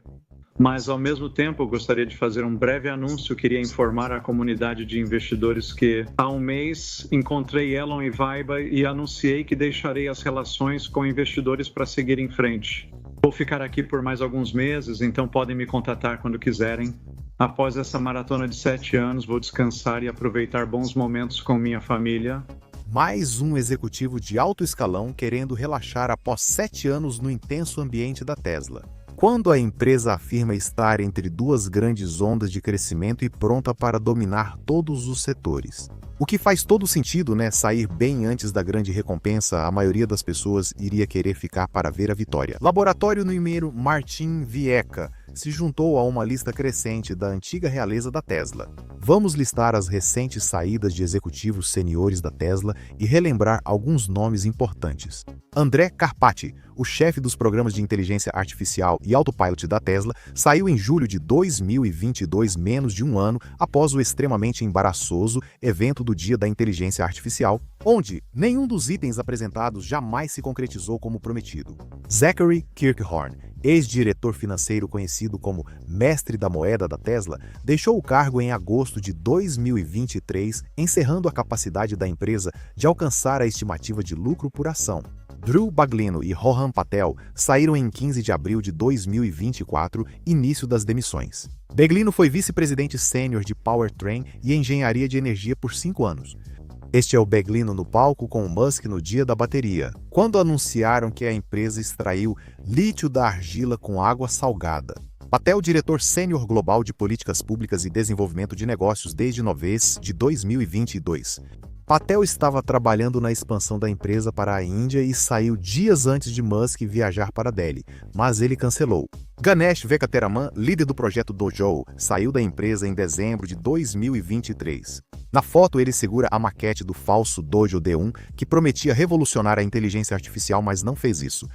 Mas, ao mesmo tempo, eu gostaria de fazer um breve anúncio. Eu queria informar a comunidade de investidores que, há um mês, encontrei Elon e Vaiba e anunciei que deixarei as relações com investidores para seguir em frente. Vou ficar aqui por mais alguns meses, então podem me contatar quando quiserem. Após essa maratona de 7 anos, vou descansar e aproveitar bons momentos com minha família. Mais um executivo de alto escalão querendo relaxar após 7 anos no intenso ambiente da Tesla. Quando a empresa afirma estar entre duas grandes ondas de crescimento e pronta para dominar todos os setores. O que faz todo sentido, né? Sair bem antes da grande recompensa, a maioria das pessoas iria querer ficar para ver a vitória. Laboratório número Martin Viecha se juntou a uma lista crescente da antiga realeza da Tesla. Vamos listar as recentes saídas de executivos seniores da Tesla e relembrar alguns nomes importantes. André Carpati, o chefe dos programas de inteligência artificial e autopilot da Tesla, saiu em julho de 2022, menos de um ano após o extremamente embaraçoso evento do Dia da Inteligência Artificial, onde nenhum dos itens apresentados jamais se concretizou como prometido. Zachary Kirkhorn, ex-diretor financeiro conhecido como mestre da moeda da Tesla, deixou o cargo em agosto de 2023, encerrando a capacidade da empresa de alcançar a estimativa de lucro por ação. Drew Baglino e Rohan Patel saíram em 15 de abril de 2024, início das demissões. Baglino foi vice-presidente sênior de Powertrain e engenharia de energia por 5 anos. Este é o Baglino no palco com o Musk no dia da bateria, quando anunciaram que a empresa extraiu lítio da argila com água salgada. Patel, diretor sênior global de políticas públicas e desenvolvimento de negócios desde novembro de 2022. Patel estava trabalhando na expansão da empresa para a Índia e saiu dias antes de Musk viajar para Delhi, mas ele cancelou. Ganesh Venkataraman, líder do projeto Dojo, saiu da empresa em dezembro de 2023. Na foto, ele segura a maquete do falso Dojo D1, que prometia revolucionar a inteligência artificial, mas não fez isso.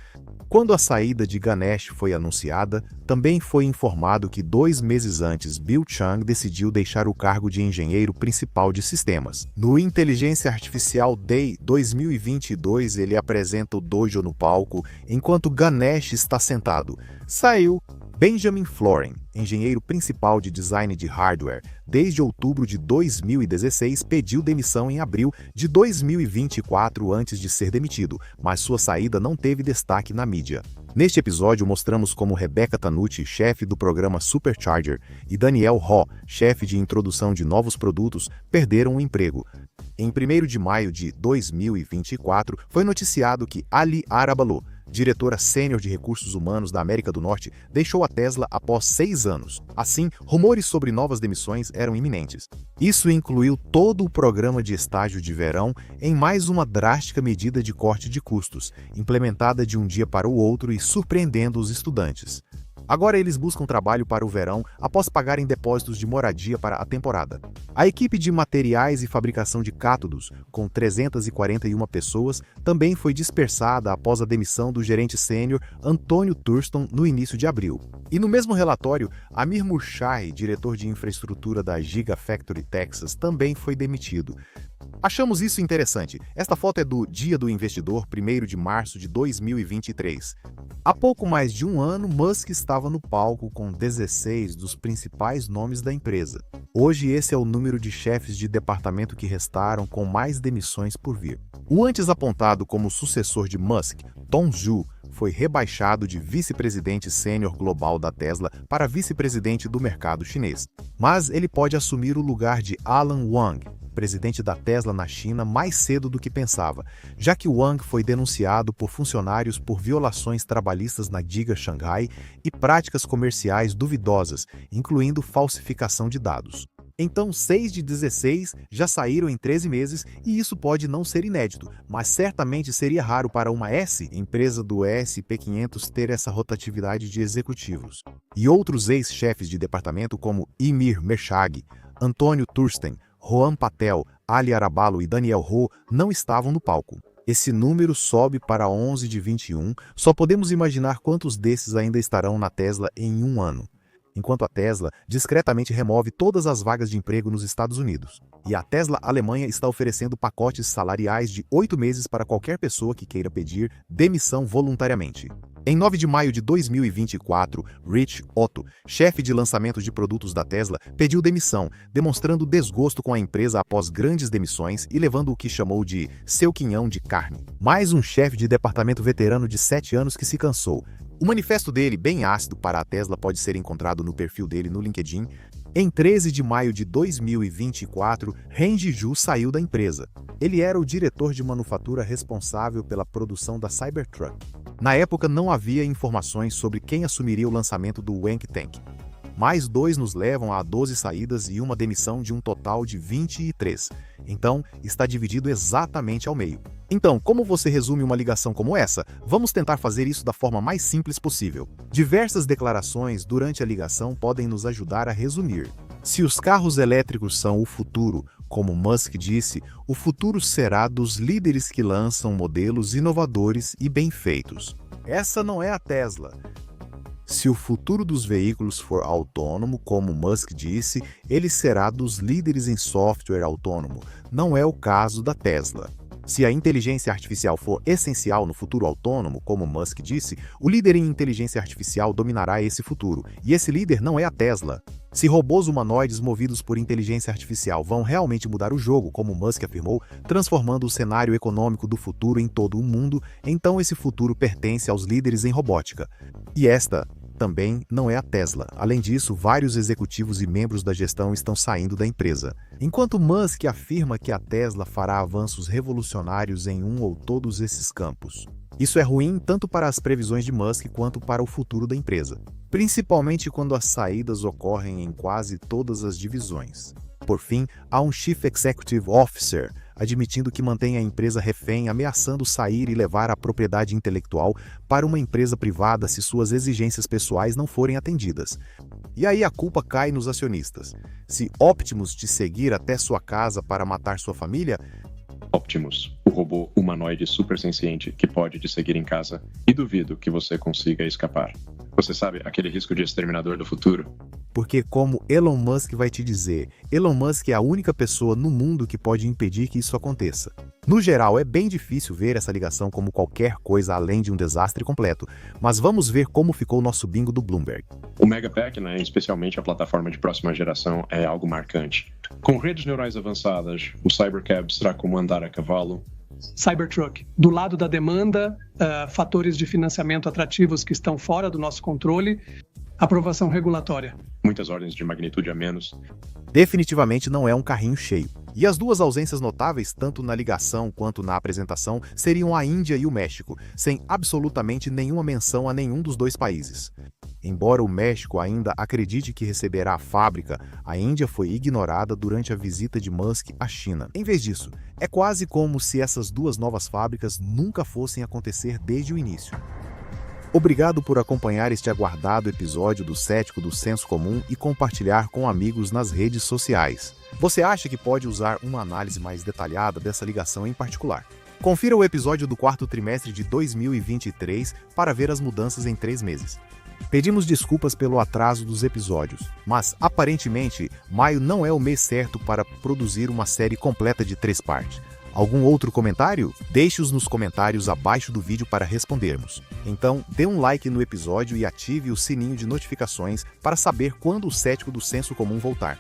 Quando a saída de Ganesh foi anunciada, também foi informado que 2 meses antes, Bill Chang decidiu deixar o cargo de engenheiro principal de sistemas. No Inteligência Artificial Day 2022, ele apresenta o Dojo no palco, enquanto Ganesh está sentado. Saiu Benjamin Florin, engenheiro principal de design de hardware, desde outubro de 2016, pediu demissão em abril de 2024 antes de ser demitido, mas sua saída não teve destaque na mídia. Neste episódio, mostramos como Rebecca Tanucci, chefe do programa Supercharger, e Daniel Ho, chefe de introdução de novos produtos, perderam o emprego. Em 1º de maio de 2024, foi noticiado que Ali Arabalou, diretora sênior de recursos humanos da América do Norte, deixou a Tesla após 6 anos. Assim, rumores sobre novas demissões eram iminentes. Isso incluiu todo o programa de estágio de verão em mais uma drástica medida de corte de custos, implementada de um dia para o outro e surpreendendo os estudantes. Agora eles buscam trabalho para o verão após pagarem depósitos de moradia para a temporada. A equipe de materiais e fabricação de cátodos, com 341 pessoas, também foi dispersada após a demissão do gerente sênior Antônio Thurston no início de abril. E no mesmo relatório, Amir Murshai, diretor de infraestrutura da Gigafactory Texas, também foi demitido. Achamos isso interessante. Esta foto é do Dia do Investidor, 1º de março de 2023. Há pouco mais de um ano, Musk estava no palco com 16 dos principais nomes da empresa. Hoje, esse é o número de chefes de departamento que restaram, com mais demissões por vir. O antes apontado como sucessor de Musk, Tom Zhu, foi rebaixado de vice-presidente sênior global da Tesla para vice-presidente do mercado chinês. Mas ele pode assumir o lugar de Alan Wang, presidente da Tesla na China, mais cedo do que pensava, já que Wang foi denunciado por funcionários por violações trabalhistas na Giga Shanghai e práticas comerciais duvidosas, incluindo falsificação de dados. Então, 6 de 16 já saíram em 13 meses e isso pode não ser inédito, mas certamente seria raro para uma empresa do S&P 500 ter essa rotatividade de executivos. E outros ex-chefes de departamento como Amir Murshai, Antônio Thurston, Rohan Patel, Ali Arabalo e Daniel Ho não estavam no palco. Esse número sobe para 11 de 21, só podemos imaginar quantos desses ainda estarão na Tesla em um ano. Enquanto a Tesla discretamente remove todas as vagas de emprego nos Estados Unidos. E a Tesla Alemanha está oferecendo pacotes salariais de 8 meses para qualquer pessoa que queira pedir demissão voluntariamente. Em 9 de maio de 2024, Rich Otto, chefe de lançamento de produtos da Tesla, pediu demissão, demonstrando desgosto com a empresa após grandes demissões e levando o que chamou de seu quinhão de carne. Mais um chefe de departamento veterano de 7 anos que se cansou. O manifesto dele, bem ácido para a Tesla, pode ser encontrado no perfil dele no LinkedIn. Em 13 de maio de 2024, Renji Ju saiu da empresa. Ele era o diretor de manufatura responsável pela produção da Cybertruck. Na época, não havia informações sobre quem assumiria o lançamento do Wank Tank. Mais 2 nos levam a 12 saídas e uma demissão de um total de 23. Então, está dividido exatamente ao meio. Então, como você resume uma ligação como essa? Vamos tentar fazer isso da forma mais simples possível. Diversas declarações durante a ligação podem nos ajudar a resumir. Se os carros elétricos são o futuro, como Musk disse, o futuro será dos líderes que lançam modelos inovadores e bem feitos. Essa não é a Tesla. Se o futuro dos veículos for autônomo, como Musk disse, ele será dos líderes em software autônomo. Não é o caso da Tesla. Se a inteligência artificial for essencial no futuro autônomo, como Musk disse, o líder em inteligência artificial dominará esse futuro, e esse líder não é a Tesla. Se robôs humanoides movidos por inteligência artificial vão realmente mudar o jogo, como Musk afirmou, transformando o cenário econômico do futuro em todo o mundo, então esse futuro pertence aos líderes em robótica. E esta também não é a Tesla. Além disso, vários executivos e membros da gestão estão saindo da empresa. Enquanto Musk afirma que a Tesla fará avanços revolucionários em um ou todos esses campos. Isso é ruim tanto para as previsões de Musk quanto para o futuro da empresa, principalmente quando as saídas ocorrem em quase todas as divisões. Por fim, há um Chief Executive Officer admitindo que mantém a empresa refém, ameaçando sair e levar a propriedade intelectual para uma empresa privada se suas exigências pessoais não forem atendidas. E aí a culpa cai nos acionistas. Se Optimus te seguir até sua casa para matar sua família... Optimus, o robô humanoide supersenciente que pode te seguir em casa, e duvido que você consiga escapar. Você sabe, aquele risco de exterminador do futuro? Porque, como Elon Musk vai te dizer, Elon Musk é a única pessoa no mundo que pode impedir que isso aconteça. No geral, é bem difícil ver essa ligação como qualquer coisa além de um desastre completo, mas vamos ver como ficou o nosso bingo do Bloomberg. O Megapack, especialmente a plataforma de próxima geração, é algo marcante. Com redes neurais avançadas, o Cybercab será como andar a cavalo. Cybertruck. Do lado da demanda, fatores de financiamento atrativos que estão fora do nosso controle, aprovação regulatória. Muitas ordens de magnitude a menos. Definitivamente não é um carrinho cheio. E as duas ausências notáveis, tanto na ligação quanto na apresentação, seriam a Índia e o México, sem absolutamente nenhuma menção a nenhum dos dois países. Embora o México ainda acredite que receberá a fábrica, a Índia foi ignorada durante a visita de Musk à China. Em vez disso, é quase como se essas duas novas fábricas nunca fossem acontecer desde o início. Obrigado por acompanhar este aguardado episódio do Cético do Senso Comum e compartilhar com amigos nas redes sociais. Você acha que pode usar uma análise mais detalhada dessa ligação em particular? Confira o episódio do quarto trimestre de 2023 para ver as mudanças em 3 meses. Pedimos desculpas pelo atraso dos episódios, mas aparentemente maio não é o mês certo para produzir uma série completa de 3 partes. Algum outro comentário? Deixe-os nos comentários abaixo do vídeo para respondermos. Então, dê um like no episódio e ative o sininho de notificações para saber quando o Cético do Senso Comum voltar.